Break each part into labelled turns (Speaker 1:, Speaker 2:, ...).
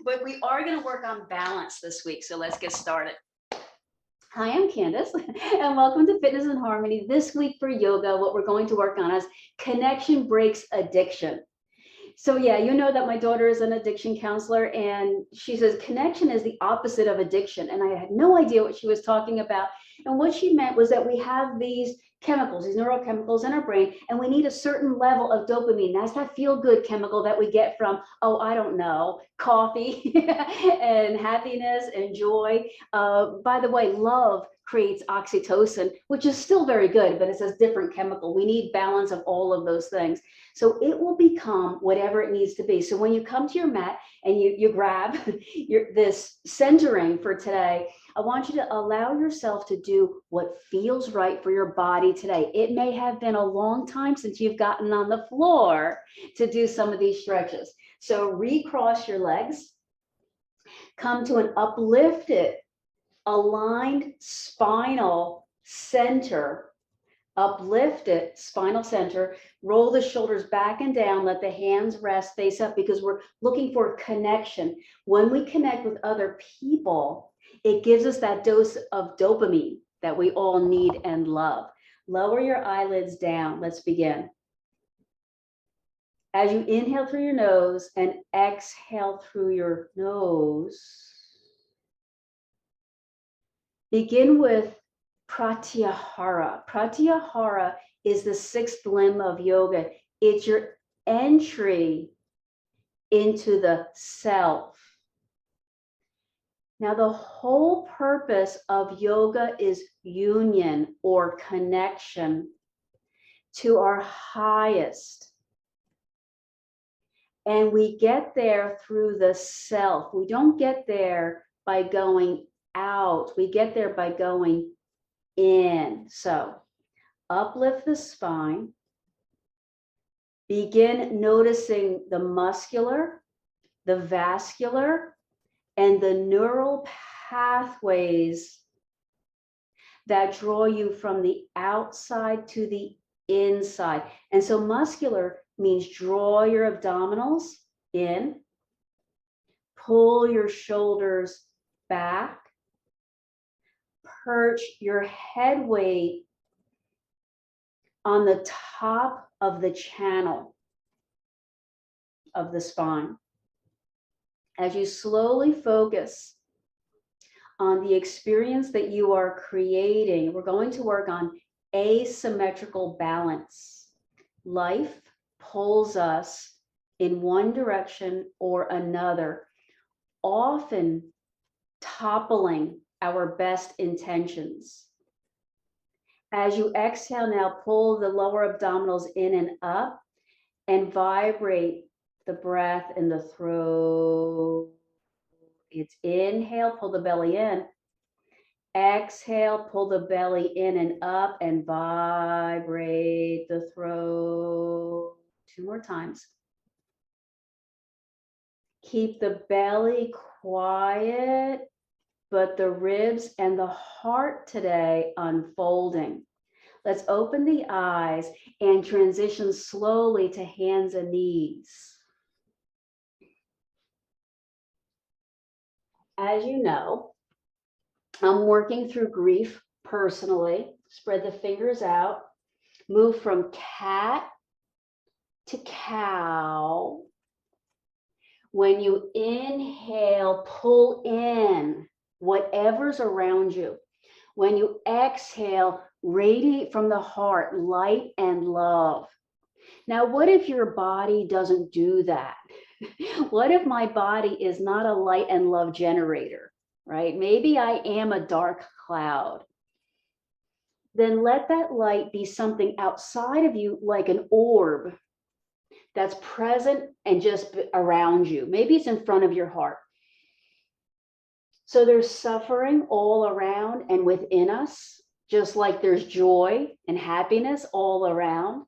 Speaker 1: But we are going to work on balance this week. So let's get started. Hi, I'm Candace, and welcome to Fitness and Harmony. This week for yoga, what we're going to work on is connection breaks addiction. So yeah, you know that my daughter is an addiction counselor, and she says connection is the opposite of addiction. And I had no idea what she was talking about. And what she meant was that we have these chemicals, these neurochemicals in our brain, and we need a certain level of dopamine. That's that feel-good chemical that we get from, oh, I don't know, coffee and happiness and joy. By the way, love creates oxytocin, which is still very good, but it's a different chemical. We need balance of all of those things. So it will become whatever it needs to be. So when you come to your mat and you grab this centering for today, I want you to allow yourself to do what feels right for your body today. It may have been a long time since you've gotten on the floor to do some of these stretches. So recross your legs, come to an uplifted, aligned spinal center. Uplift it, spinal center, roll the shoulders back and down, let the hands rest face up, because we're looking for connection. When we connect with other people, it gives us that dose of dopamine that we all need and love. Lower your eyelids down. Let's begin. As you inhale through your nose and exhale through your nose, begin with Pratyahara. Pratyahara is the sixth limb of yoga. It's your entry into the self. Now, the whole purpose of yoga is union or connection to our highest. And we get there through the self. We don't get there by going out. We get there by going in. So uplift the spine. Begin noticing the muscular, the vascular, and the neural pathways that draw you from the outside to the inside. And so muscular means draw your abdominals in, pull your shoulders back, perch your head weight on the top of the channel of the spine. As you slowly focus on the experience that you are creating, we're going to work on asymmetrical balance. Life pulls us in one direction or another, often toppling our best intentions. As you exhale now, pull the lower abdominals in and up and vibrate the breath in the throat. It's inhale, pull the belly in. Exhale, pull the belly in and up and vibrate the throat. 2 more times. Keep the belly quiet, but the ribs and the heart today unfolding. Let's open the eyes and transition slowly to hands and knees. As you know, I'm working through grief personally. Spread the fingers out. Move from cat to cow. When you inhale, pull in whatever's around you. When you exhale, radiate from the heart, light and love. Now, what if your body doesn't do that? What if my body is not a light and love generator, right? Maybe I am a dark cloud. Then let that light be something outside of you, like an orb that's present and just around you. Maybe it's in front of your heart. So there's suffering all around and within us, just like there's joy and happiness all around.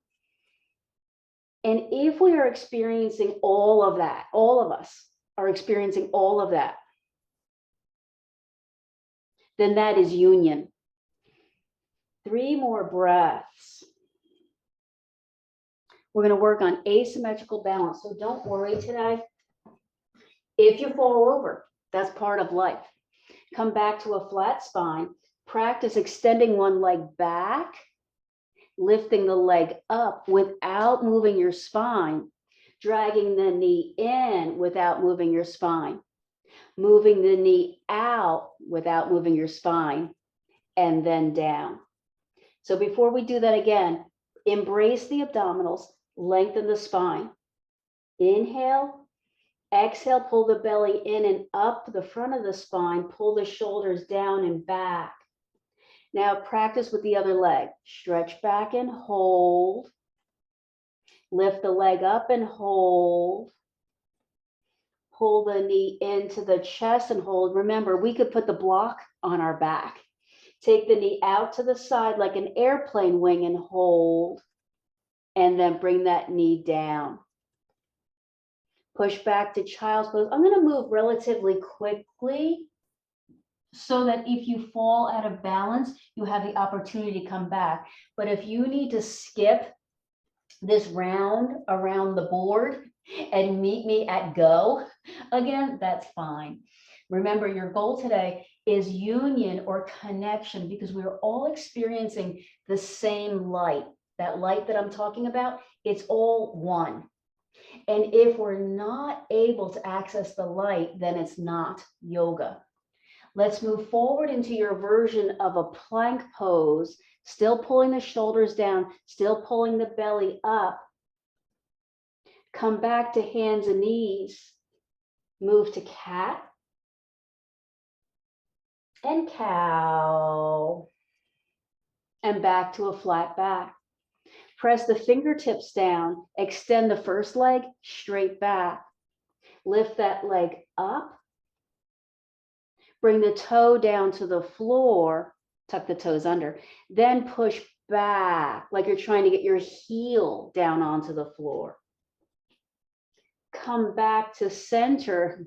Speaker 1: And if we are experiencing all of that, all of us are experiencing all of that, then that is union. 3 more breaths. We're going to work on asymmetrical balance. So don't worry today. If you fall over, that's part of life. Come back to a flat spine. Practice extending one leg back, lifting the leg up without moving your spine, dragging the knee in without moving your spine, moving the knee out without moving your spine, and then down. So before we do that again, embrace the abdominals, lengthen the spine. Inhale, exhale, pull the belly in and up the front of the spine, pull the shoulders down and back. Now practice with the other leg. Stretch back and hold. Lift the leg up and hold. Pull the knee into the chest and hold. Remember, we could put the block on our back. Take the knee out to the side like an airplane wing and hold. And then bring that knee down. Push back to child's pose. I'm going to move relatively quickly so that if you fall out of balance, you have the opportunity to come back. But if you need to skip this round around the board and meet me at go, again, that's fine. Remember, your goal today is union or connection because we're all experiencing the same light. That light that I'm talking about, it's all one. And if we're not able to access the light, then it's not yoga. Let's move forward into your version of a plank pose, still pulling the shoulders down, still pulling the belly up. Come back to hands and knees. Move to cat and cow. And back to a flat back. Press the fingertips down, extend the first leg straight back. Lift that leg up. Bring the toe down to the floor, tuck the toes under, then push back like you're trying to get your heel down onto the floor. Come back to center.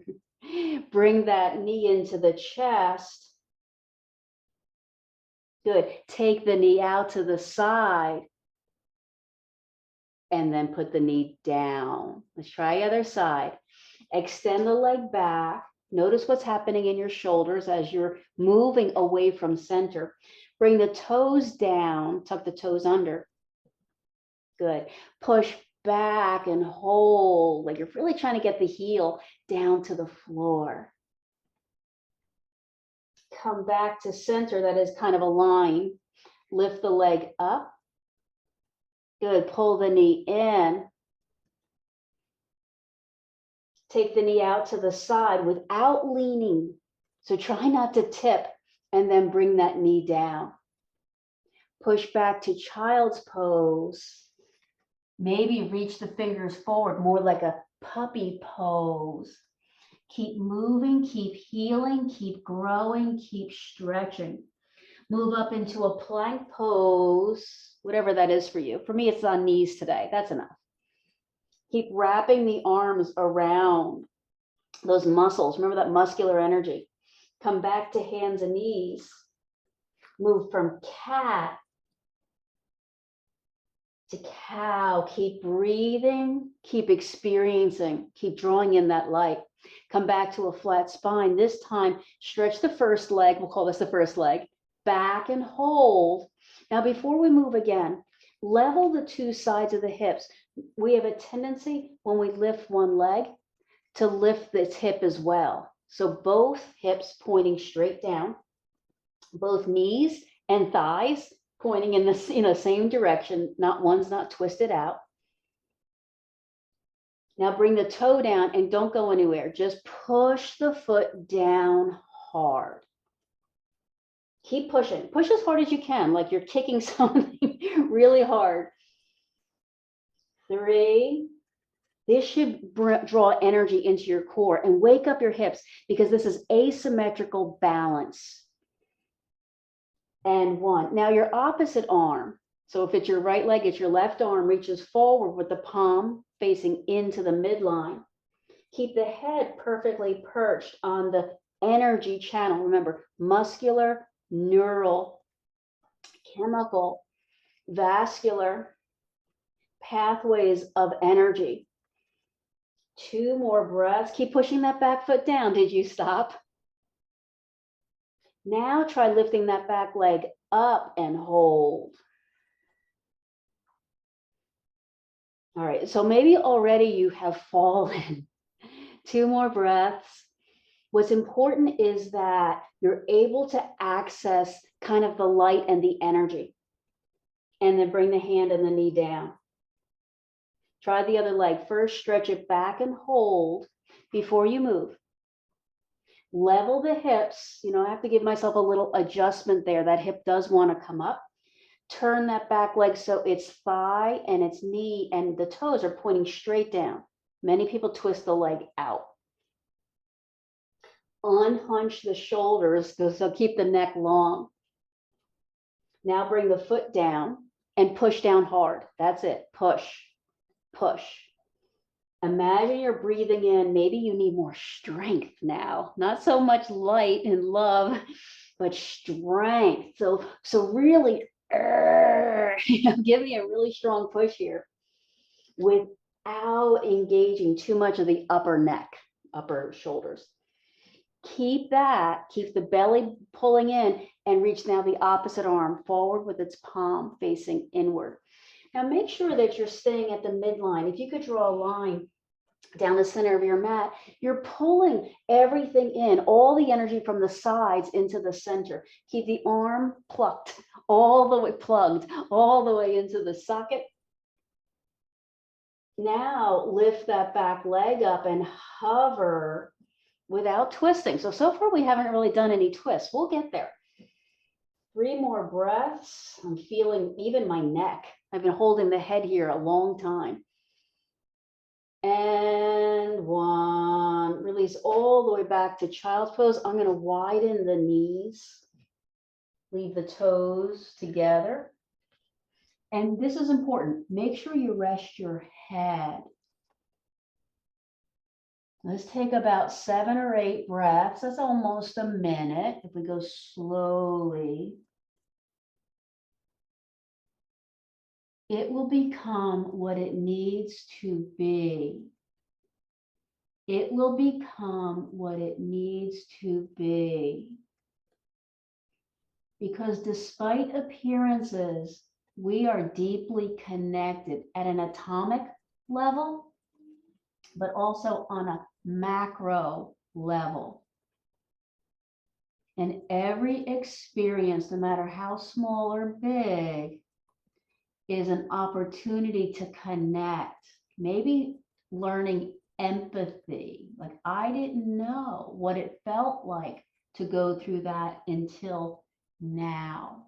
Speaker 1: Bring that knee into the chest. Good. Take the knee out to the side. And then put the knee down. Let's try the other side. Extend the leg back. Notice what's happening in your shoulders as you're moving away from center. Bring the toes down, tuck the toes under. Good. Push back and hold, like you're really trying to get the heel down to the floor. Come back to center, that is kind of a line. Lift the leg up. Good, pull the knee in. Take the knee out to the side without leaning. So try not to tip and then bring that knee down. Push back to child's pose. Maybe reach the fingers forward, more like a puppy pose. Keep moving, keep healing, keep growing, keep stretching. Move up into a plank pose, whatever that is for you. For me, it's on knees today. That's enough. Keep wrapping the arms around those muscles. Remember that muscular energy. Come back to hands and knees. Move from cat to cow. Keep breathing, keep experiencing, keep drawing in that light. Come back to a flat spine. This time, stretch the first leg. We'll call this the first leg. Back and hold. Now, before we move again, level the two sides of the hips. We have a tendency when we lift one leg to lift this hip as well. So both hips pointing straight down, both knees and thighs pointing in the same direction. One's not twisted out. Now bring the toe down and don't go anywhere. Just push the foot down hard. Keep pushing. Push as hard as you can, like you're kicking something really hard. 3. This should draw energy into your core and wake up your hips because this is asymmetrical balance. And 1. Now your opposite arm. So if it's your right leg, it's your left arm reaches forward with the palm facing into the midline. Keep the head perfectly perched on the energy channel. Remember, muscular, neural, chemical, vascular pathways of energy. 2 more breaths. Keep pushing that back foot down. Did you stop? Now try lifting that back leg up and hold. All right, so maybe already you have fallen. 2 more breaths. What's important is that you're able to access kind of the light and the energy. And then bring the hand and the knee down. Try the other leg. First, stretch it back and hold before you move. Level the hips. You know, I have to give myself a little adjustment there. That hip does want to come up. Turn that back leg so its thigh and its knee and the toes are pointing straight down. Many people twist the leg out. Unhunch the shoulders, so keep the neck long. Now bring the foot down and push down hard. That's it. Push, push. Imagine you're breathing in. Maybe you need more strength now. Not so much light and love, but strength. So really, give me a really strong push here without engaging too much of the upper neck, upper shoulders. Keep that, keep the belly pulling in and reach now the opposite arm forward with its palm facing inward. Now make sure that you're staying at the midline. If you could draw a line down the center of your mat, you're pulling everything in, all the energy from the sides into the center. Keep the arm plugged all the way into the socket. Now lift that back leg up and hover without twisting. So far we haven't really done any twists. We'll get there. 3 more breaths. I'm feeling even my neck. I've been holding the head here a long time. And 1. Release all the way back to child's pose. I'm going to widen the knees. Leave the toes together. And this is important. Make sure you rest your head. Let's take about 7 or 8 breaths. That's almost a minute. If we go slowly, it will become what it needs to be. It will become what it needs to be. Because despite appearances, we are deeply connected at an atomic level, but also on a macro level. And every experience, no matter how small or big, is an opportunity to connect. Maybe learning empathy. Like, I didn't know what it felt like to go through that until now.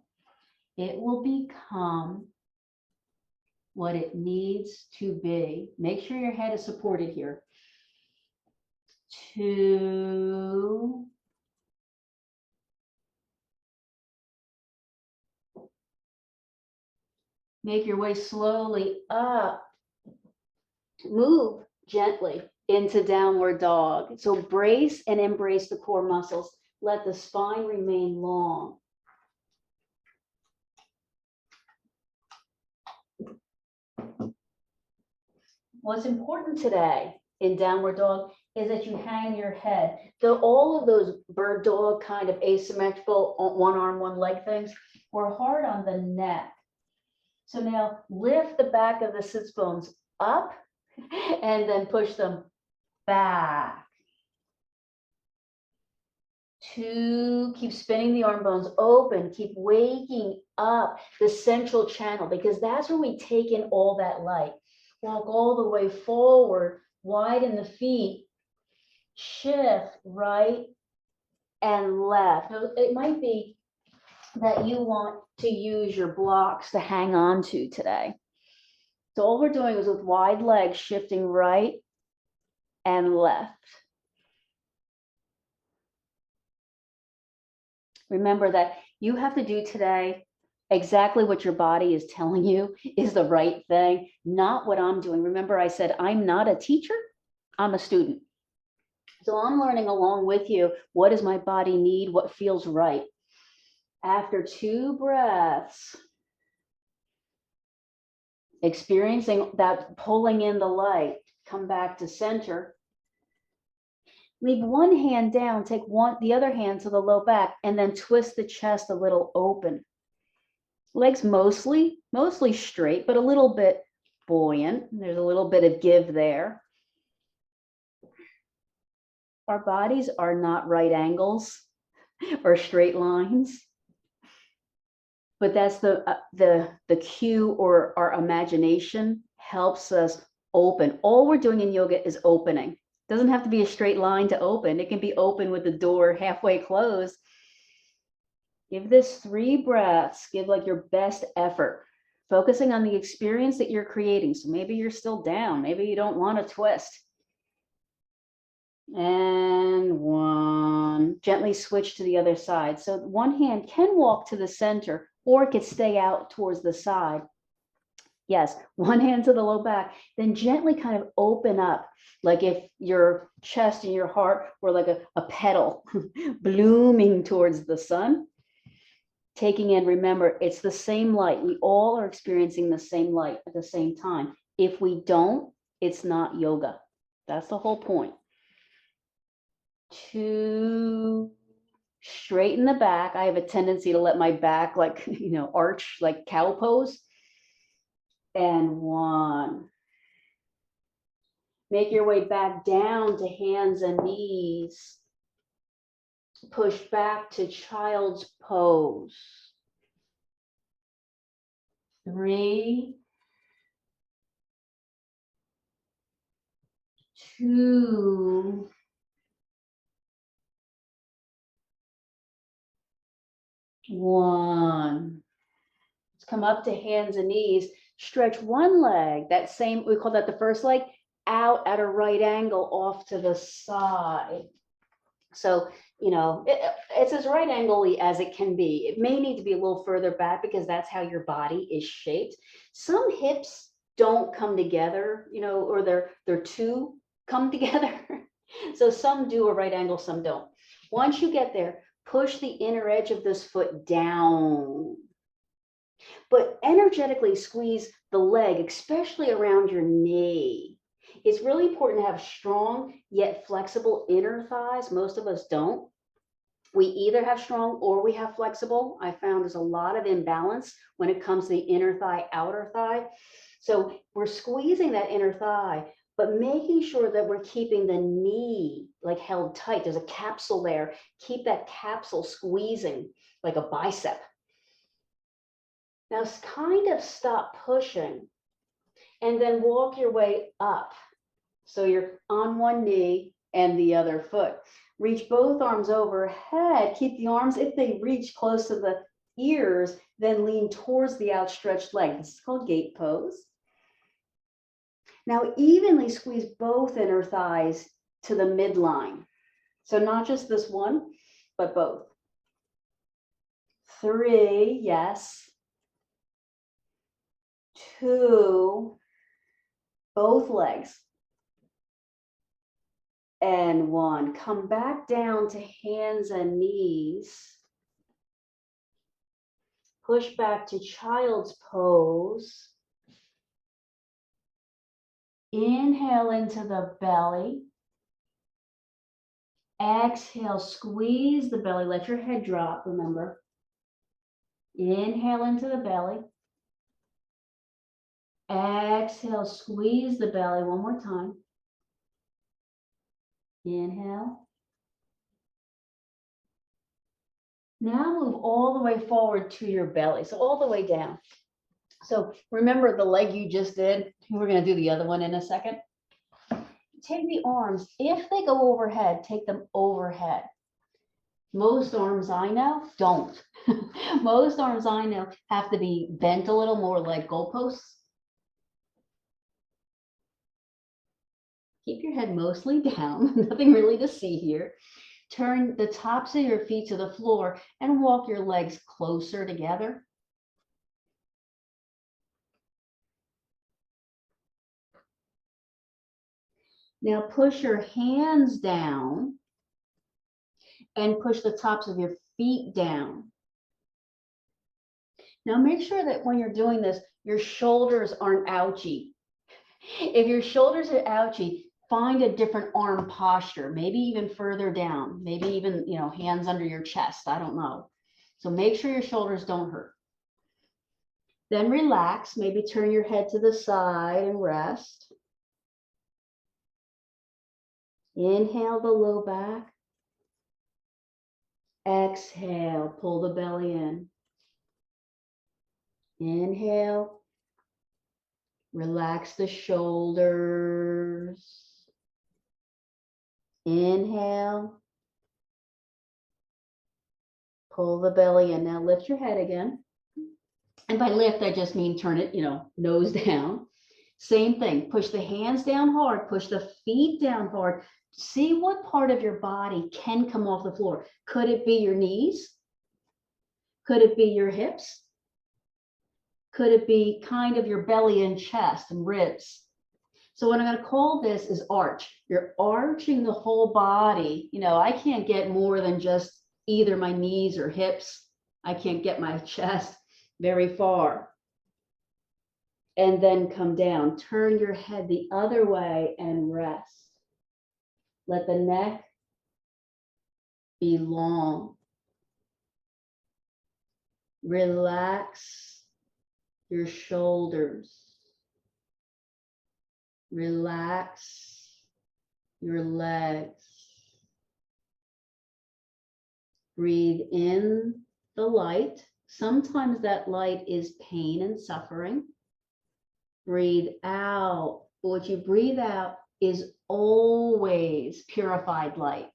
Speaker 1: It will become what it needs to be. Make sure your head is supported here. 2. Make your way slowly up. Move gently into downward dog. So brace and embrace the core muscles. Let the spine remain long. What's important today in downward dog is that you hang your head. So all of those bird dog kind of asymmetrical one arm, one leg things were hard on the neck. So now lift the back of the sits bones up and then push them back. 2, keep spinning the arm bones open. Keep waking up the central channel, because that's where we take in all that light. Walk all the way forward, widen the feet, shift right and left. Now, it might be that you want to use your blocks to hang on to today. So all we're doing is with wide legs, shifting right and left. Remember that you have to do today exactly what your body is telling you is the right thing, not what I'm doing. Remember, I said I'm not a teacher, I'm a student. So I'm learning along with you. What does my body need? What feels right? After 2 breaths, experiencing that pulling in the light, Come back to center. Leave one hand down, take the other hand to the low back, and then twist the chest a little open. Legs mostly straight, but a little bit buoyant. There's a little bit of give there. Our bodies are not right angles or straight lines, but that's the cue, or our imagination helps us open. All we're doing in yoga is opening. It doesn't have to be a straight line to open. It can be open with the door halfway closed. Give this 3 breaths. Give like your best effort, focusing on the experience that you're creating. So maybe you're still down. Maybe you don't want to twist. And 1. Gently switch to the other side. So one hand can walk to the center, or it could stay out towards the side. Yes, one hand to the low back. Then gently kind of open up, like if your chest and your heart were like a petal blooming towards the sun. Taking in, remember, it's the same light. We all are experiencing the same light at the same time. If we don't, it's not yoga. That's the whole point. 2, straighten the back. I have a tendency to let my back arch like cow pose. And 1. Make your way back down to hands and knees. Push back to child's pose. 3, 2, 1. Let's come up to hands and knees. Stretch one leg, we call that the first leg, out at a right angle off to the side. So, it's as right angle-y as it can be. It may need to be a little further back because that's how your body is shaped. Some hips don't come together, or they're two come together. So some do a right angle, some don't. Once you get there, push the inner edge of this foot down. But energetically squeeze the leg, especially around your knee. It's really important to have strong yet flexible inner thighs. Most of us don't. We either have strong or we have flexible. I found there's a lot of imbalance when it comes to the inner thigh, outer thigh. So we're squeezing that inner thigh, but making sure that we're keeping the knee like held tight. There's a capsule there. Keep that capsule squeezing like a bicep. Now kind of stop pushing and then walk your way up. So you're on one knee and the other foot. Reach both arms overhead. Keep the arms, if they reach close to the ears, then lean towards the outstretched leg. This is called gate pose. Now evenly squeeze both inner thighs to the midline. So not just this one, but both. 3, yes. 2, both legs. And 1, come back down to hands and knees. Push back to child's pose. Inhale into the belly. Exhale, squeeze the belly. Let your head drop, remember. Inhale into the belly. Exhale, squeeze the belly one more time. Inhale. Now move all the way forward to your belly. So all the way down. So remember the leg you just did. We're going to do the other one in a second. Take the arms. If they go overhead, take them overhead. Most arms I know don't. Most arms I know have to be bent a little more like goalposts. Keep your head mostly down. Nothing really to see here. Turn the tops of your feet to the floor and walk your legs closer together. Now push your hands down and push the tops of your feet down. Now make sure that when you're doing this, your shoulders aren't ouchy. If your shoulders are ouchy, find a different arm posture, maybe even further down, maybe even, hands under your chest. I don't know. So make sure your shoulders don't hurt. Then relax, maybe turn your head to the side and rest. Inhale the low back. Exhale, pull the belly in. Inhale, relax the shoulders. Inhale, pull the belly in. Now lift your head again. And by lift, I just mean turn it, nose down. Same thing, push the hands down hard, push the feet down hard. See what part of your body can come off the floor. Could it be your knees? Could it be your hips? Could it be kind of your belly and chest and ribs? So what I'm going to call this is arch. You're arching the whole body. I can't get more than just either my knees or hips. I can't get my chest very far. And then come down. Turn your head the other way and rest. Let the neck be long. Relax your shoulders. Relax your legs. Breathe in the light. Sometimes that light is pain and suffering. Breathe out. What you breathe out is always purified light.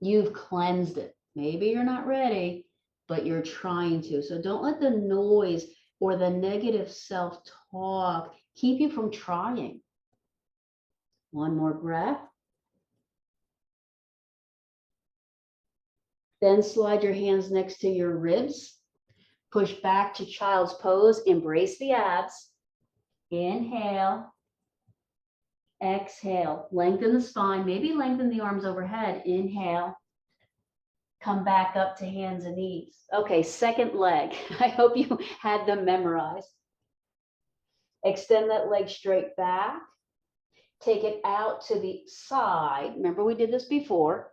Speaker 1: You've cleansed it. Maybe you're not ready, but you're trying to. So don't let the noise or the negative self-talk keep you from trying. One more breath. Then slide your hands next to your ribs. Push back to child's pose. Embrace the abs. Inhale. Exhale. Lengthen the spine. Maybe lengthen the arms overhead. Inhale. Come back up to hands and knees. Okay, second leg. I hope you had them memorized. Extend that leg straight back. Take it out to the side. Remember, we did this before.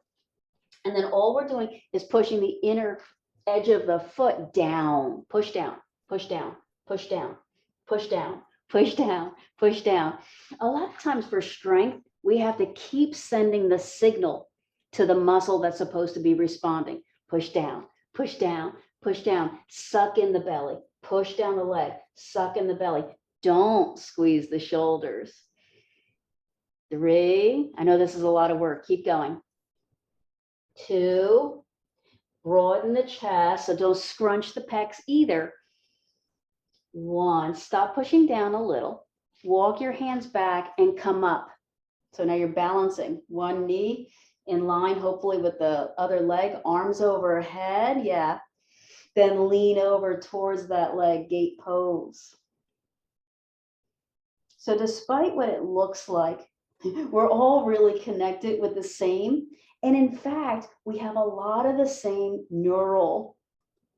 Speaker 1: And then all we're doing is pushing the inner edge of the foot down. Push down, push down, push down, push down, push down, push down. A lot of times for strength, we have to keep sending the signal to the muscle that's supposed to be responding. Push down, push down, push down. Suck in the belly. Push down the leg. Suck in the belly. Don't squeeze the shoulders. 3. I know this is a lot of work. Keep going. 2. Broaden the chest, so don't scrunch the pecs either. 1. Stop pushing down a little. Walk your hands back and come up. So now you're balancing. One knee in line, hopefully with the other leg, arms overhead. Yeah. Then lean over towards that leg, gate pose. So despite what it looks like, we're all really connected with the same. And in fact, we have a lot of the same neural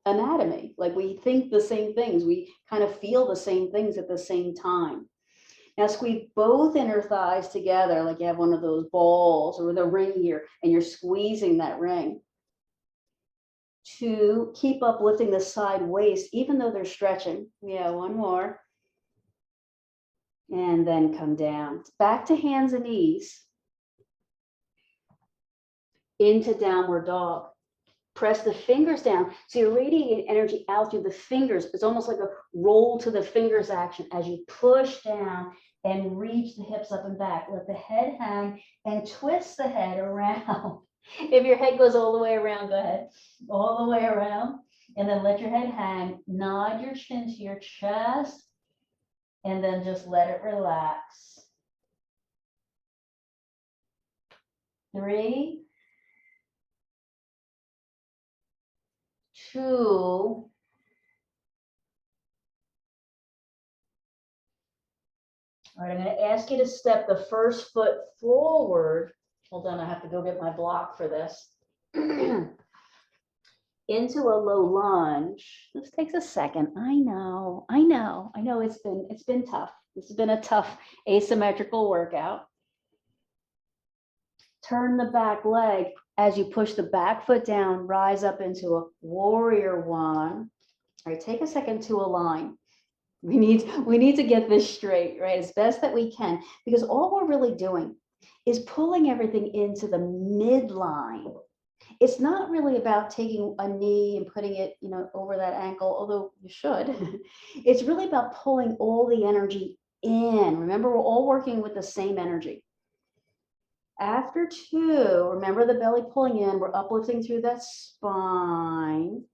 Speaker 1: anatomy. Like we think the same things. We kind of feel the same things at the same time. Now squeeze both inner thighs together like you have one of those balls or the ring here, and you're squeezing that ring. 2, keep uplifting the side waist, even though they're stretching. Yeah, one more. And then come down. Back to hands and knees. Into downward dog. Press the fingers down. So you're radiating energy out through the fingers. It's almost like a roll to the fingers action as you push down and reach the hips up and back. Let the head hang and twist the head around. If your head goes all the way around, go ahead. All the way around. And then let your head hang. Nod your chin to your chest. And then just let it relax. 3, 2, all right, I'm going to ask you to step the first foot forward. Hold on, I have to go get my block for this. into a low lunge. This takes a second. I know. It's been tough. This has been a tough asymmetrical workout. Turn the back leg as you push the back foot down, rise up into a warrior one. All right, take a second to align. We need to get this straight, right? As best that we can, because all we're really doing is pulling everything into the midline. It's not really about taking a knee and putting it, over that ankle, although you should. It's really about pulling all the energy in. Remember, we're all working with the same energy. After 2, remember the belly pulling in, we're uplifting through that spine.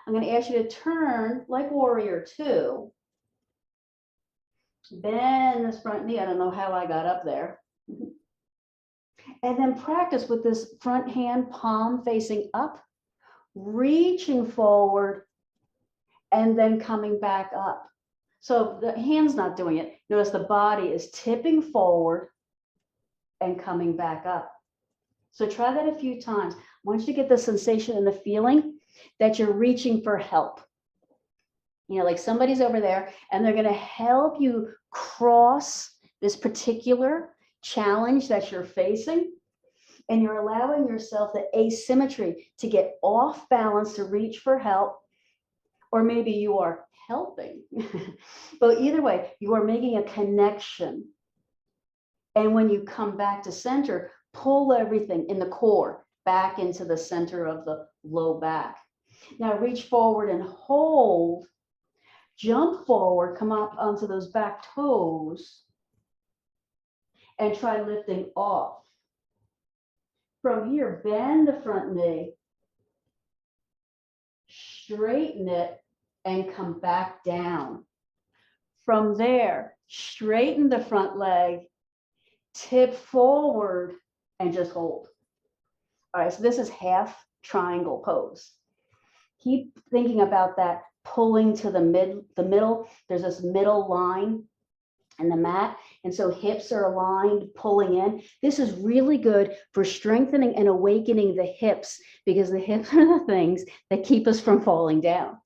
Speaker 1: I'm going to ask you to turn like warrior 2. Bend this front knee. I don't know how I got up there. And then practice with this front hand, palm facing up, reaching forward, and then coming back up. So the hand's not doing it. Notice the body is tipping forward and coming back up. So try that a few times. I want you to get the sensation and the feeling that you're reaching for help. Like somebody's over there and they're going to help you cross this particular challenge that you're facing. And you're allowing yourself the asymmetry to get off balance, to reach for help, or maybe you are helping. But either way, you are making a connection. And when you come back to center, pull everything in the core back into the center of the low back. Now reach forward and hold. Jump forward, come up onto those back toes, and try lifting off. From here, bend the front knee, straighten it, and come back down. From there, straighten the front leg, tip forward, and just hold. All right, so this is half triangle pose. Keep thinking about that pulling to the middle. There's this middle line in the mat. And so hips are aligned, pulling in. This is really good for strengthening and awakening the hips, because the hips are the things that keep us from falling down.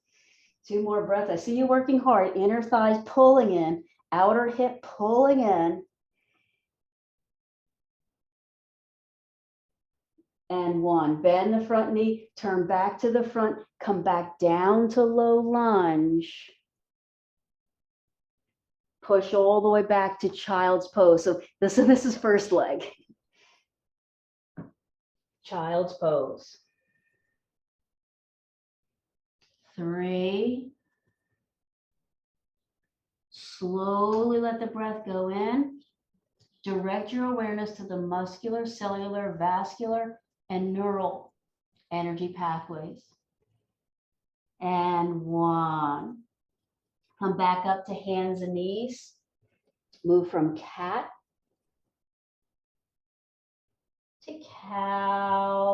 Speaker 1: 2 more breaths. I see you working hard. Inner thighs pulling in, outer hip pulling in. And 1. Bend the front knee, turn back to the front, come back down to low lunge. Push all the way back to child's pose. So this is first leg. Child's pose. 3. Slowly let the breath go in. Direct your awareness to the muscular, cellular, vascular, and neural energy pathways. And 1. Come back up to hands and knees. Move from cat to cow.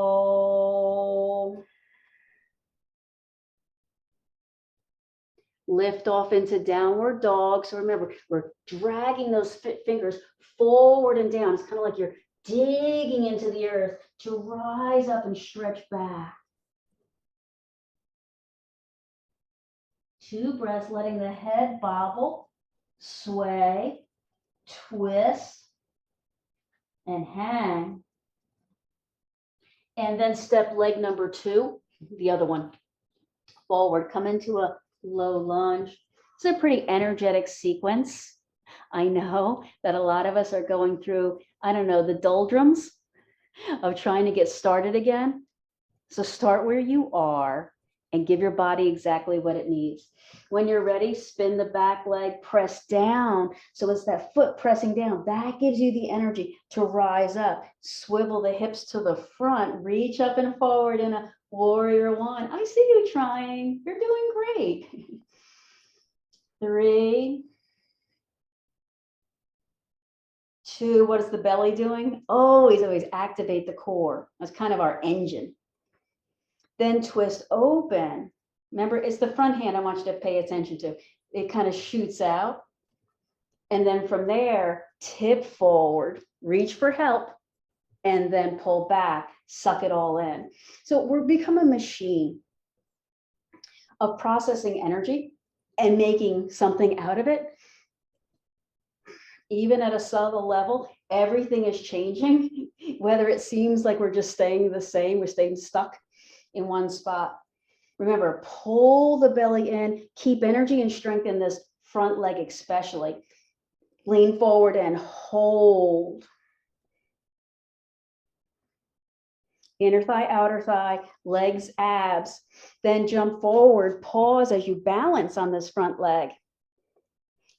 Speaker 1: Lift off into downward dog. So remember, we're dragging those fingers forward and down. It's kind of like you're digging into the earth to rise up and stretch back. 2 breaths, letting the head bobble, sway, twist, and hang. And then step leg number 2, the other one, forward. Come into a low lunge. It's a pretty energetic sequence. I know that a lot of us are going through, the doldrums of trying to get started again. So start where you are and give your body exactly what it needs. When you're ready, spin the back leg, press down. So it's that foot pressing down. That gives you the energy to rise up. Swivel the hips to the front, reach up and forward in a warrior 1. I see you trying. You're doing great. 3, 2, what is the belly doing? Always activate the core. That's kind of our engine. Then twist open. Remember, it's the front hand I want you to pay attention to. It kind of shoots out. And then from there, tip forward, reach for help, and then pull back suck it all in. So we're become a machine of processing energy and making something out of it. Even at a subtle level, everything is changing, whether it seems like we're just staying the same, we're staying stuck in one spot. Remember, pull the belly in, keep energy and strength in this front leg especially. Lean forward and hold. Inner thigh, outer thigh, legs, abs. Then jump forward, pause as you balance on this front leg.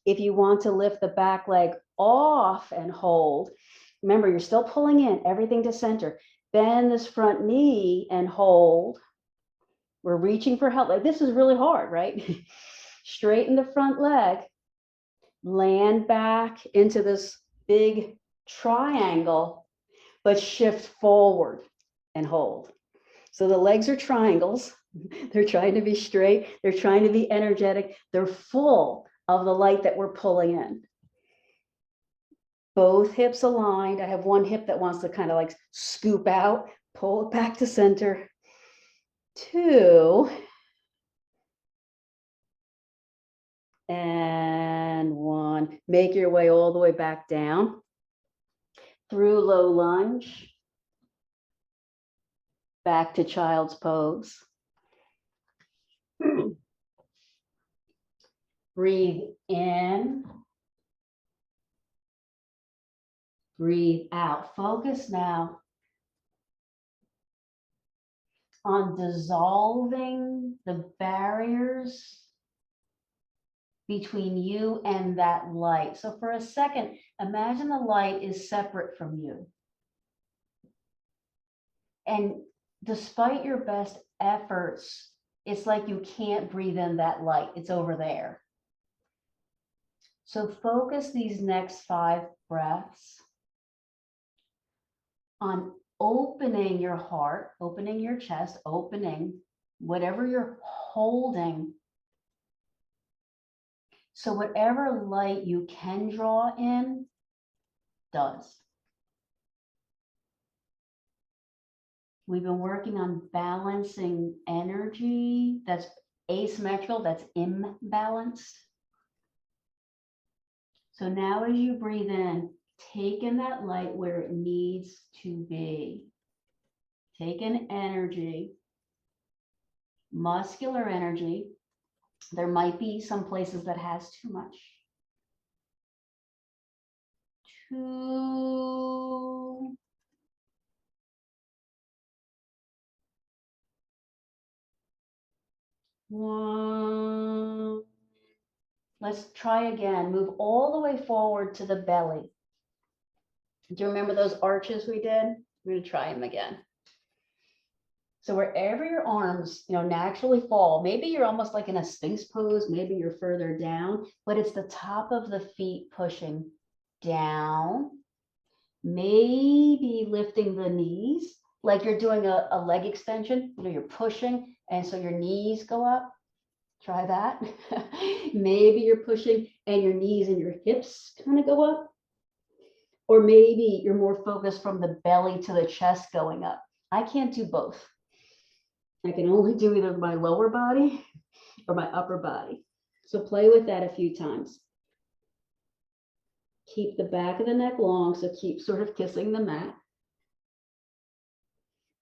Speaker 1: If you want to lift the back leg off and hold, remember, you're still pulling in everything to center. Bend this front knee and hold. We're reaching for help. Like, this is really hard, right? Straighten the front leg. Land back into this big triangle, but shift forward and hold. So the legs are triangles. They're trying to be straight. They're trying to be energetic. They're full of the light that we're pulling in. Both hips aligned. I have one hip that wants to kind of like scoop out, pull it back to center. 2. And 1. Make your way all the way back down through low lunge, back to child's pose. Breathe in, breathe out. Focus now on dissolving the barriers between you and that light. So for a second, imagine the light is separate from you. And despite your best efforts, it's like you can't breathe in that light. It's over there. So focus these next 5 breaths on opening your heart, opening your chest, opening whatever you're holding. So whatever light you can draw in does. We've been working on balancing energy that's asymmetrical, that's imbalanced. So now as you breathe in, take in that light where it needs to be. Take in energy, muscular energy. There might be some places that has too much. 2. 1. Let's try again. Move all the way forward to the belly. Do you remember those arches we did? We're going to try them again. So wherever your arms, naturally fall, maybe you're almost like in a Sphinx pose, maybe you're further down, but it's the top of the feet pushing down, maybe lifting the knees, like you're doing a leg extension, you're pushing, and so your knees go up. Try that. Maybe you're pushing and your knees and your hips kind of go up. Or maybe you're more focused from the belly to the chest going up. I can't do both. I can only do either my lower body or my upper body. So play with that a few times. Keep the back of the neck long, so keep sort of kissing the mat.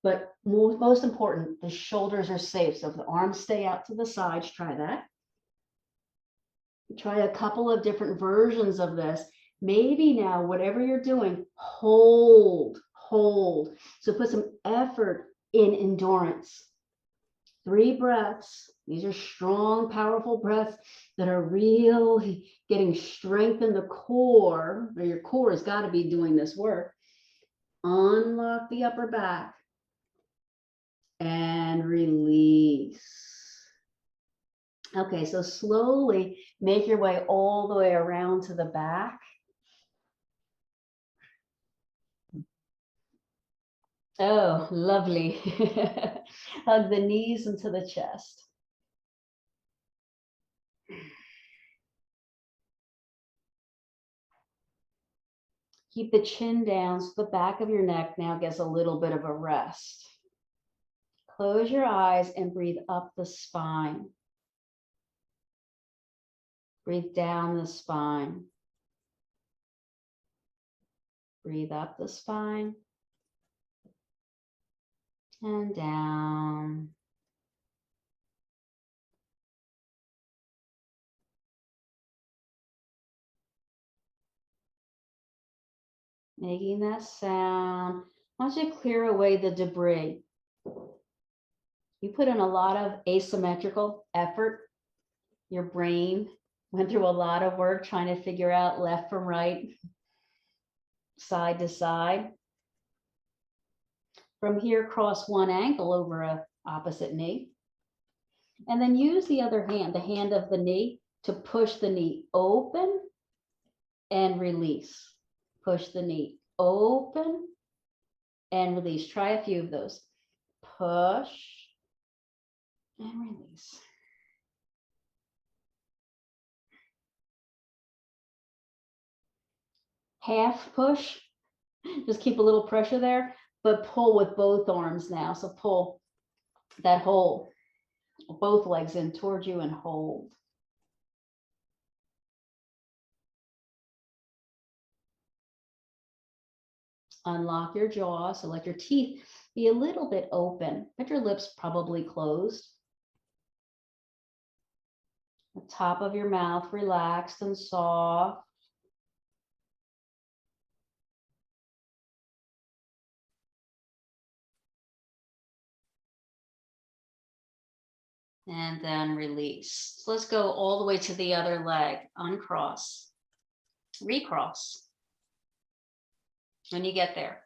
Speaker 1: But most important, the shoulders are safe. So if the arms stay out to the sides, try that. Try a couple of different versions of this. Maybe now, whatever you're doing, hold. So put some effort in endurance. 3 breaths. These are strong, powerful breaths that are really getting strength in the core, or your core has got to be doing this work. Unlock the upper back and release. Okay, so slowly make your way all the way around to the back. Oh, lovely. Hug the knees into the chest. Keep the chin down so the back of your neck now gets a little bit of a rest. Close your eyes and breathe up the spine. Breathe down the spine. Breathe up the spine and down. Making that sound. I want you to clear away the debris. You put in a lot of asymmetrical effort. Your brain went through a lot of work trying to figure out left from right, side to side. From here, cross one ankle over an opposite knee. And then use the other hand, the hand of the knee, to push the knee open and release. Push the knee open and release. Try a few of those. Push and release. Half push, just keep a little pressure there, but pull with both arms now. So pull that whole, both legs in towards you and hold. Unlock your jaw, so let your teeth be a little bit open, but your lips probably closed. The top of your mouth relaxed and soft. And then release. So let's go all the way to the other leg. Uncross, recross. When you get there,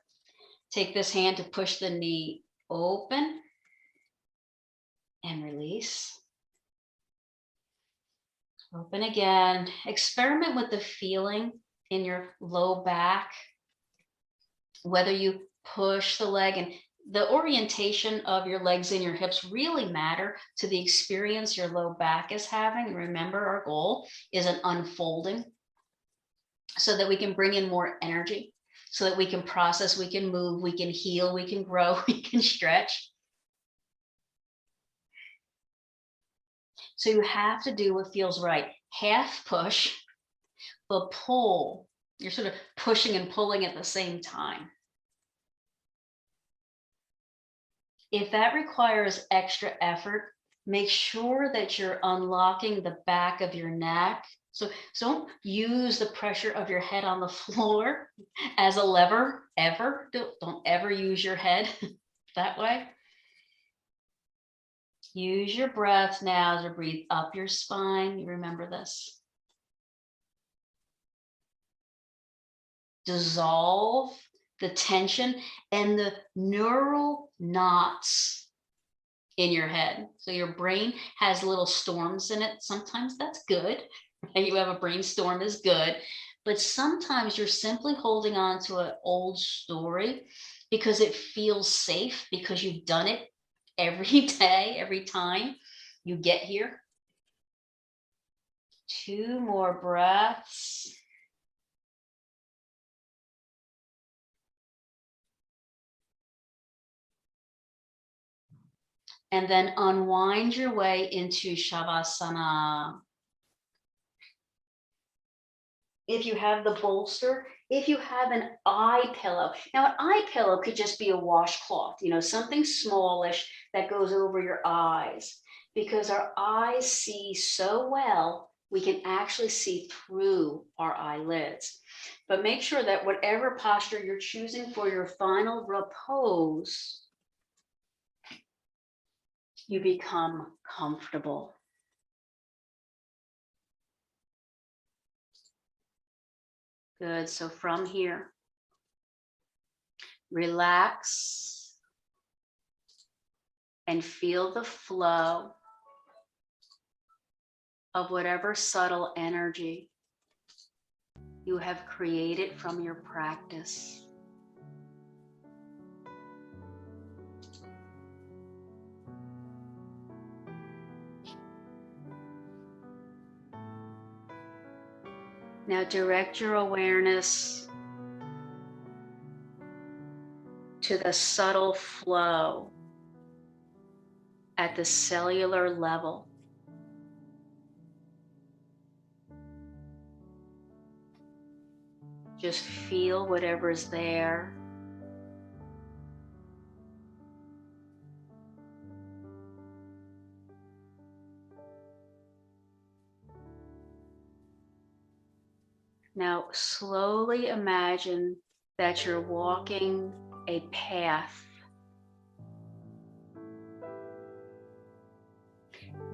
Speaker 1: take this hand to push the knee open and release. Open again. Experiment with the feeling in your low back, whether you push the leg, and the orientation of your legs and your hips really matter to the experience your low back is having. Remember, our goal is an unfolding so that we can bring in more energy, so that we can process, we can move, we can heal, we can grow, we can stretch. So you have to do what feels right. Half push, but pull. You're sort of pushing and pulling at the same time. If that requires extra effort, make sure that you're unlocking the back of your neck. So don't use the pressure of your head on the floor as a lever, ever. Don't ever use your head that way. Use your breath now to breathe up your spine. You remember this. Dissolve the tension and the neural knots in your head. So your brain has little storms in it. Sometimes that's good. Right? You have a brainstorm is good. But sometimes you're simply holding on to an old story because it feels safe, because you've done it every day, every time you get here. 2 more breaths. And then unwind your way into Shavasana. If you have the bolster, if you have an eye pillow. Now, an eye pillow could just be a washcloth, something smallish that goes over your eyes, because our eyes see so well, we can actually see through our eyelids. But make sure that whatever posture you're choosing for your final repose, you become comfortable. Good. So from here, relax and feel the flow of whatever subtle energy you have created from your practice. Now direct your awareness to the subtle flow at the cellular level. Just feel whatever's there. Now, slowly imagine that you're walking a path.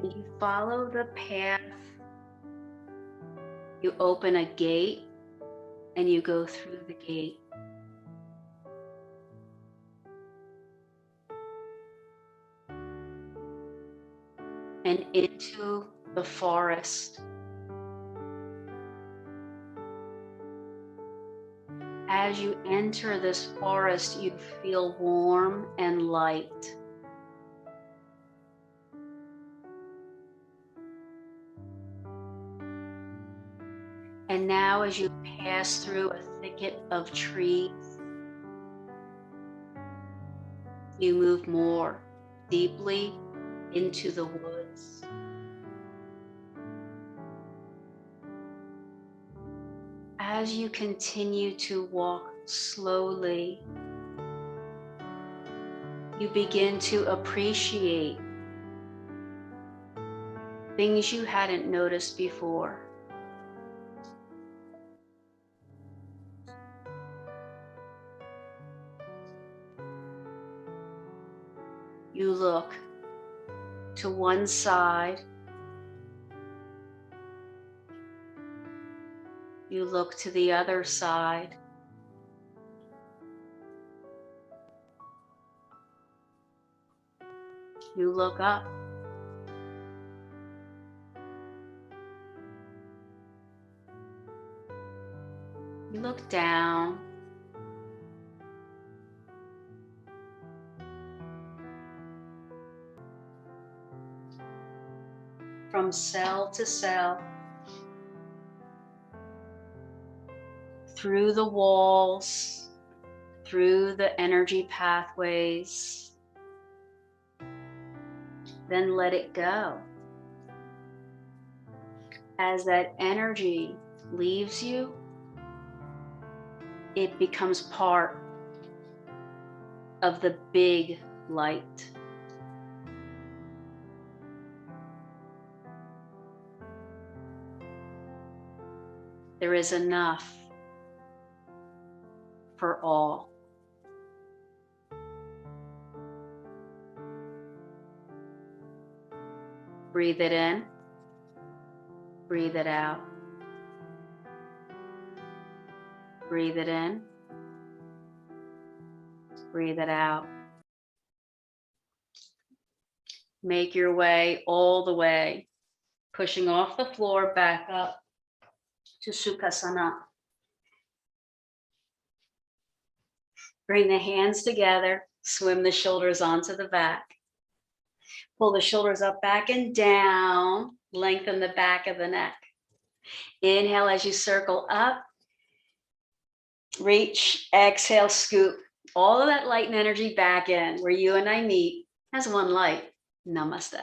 Speaker 1: And you follow the path. You open a gate and you go through the gate. And into the forest. As you enter this forest, you feel warm and light. And now as you pass through a thicket of trees, you move more deeply into the woods. As you continue to walk slowly, you begin to appreciate things you hadn't noticed before. You look to one side. You look to the other side. You look up. You look down. From cell to cell, through the walls, through the energy pathways, then let it go. As that energy leaves you, it becomes part of the big light. There is enough for all. Breathe it in, breathe it out. Breathe it in, breathe it out. Make your way all the way, pushing off the floor back up to Sukhasana. Bring the hands together, swim the shoulders onto the back. Pull the shoulders up, back and down, lengthen the back of the neck. Inhale as you circle up, reach, exhale, scoop. All of that light and energy back in, where you and I meet as one light. Namaste.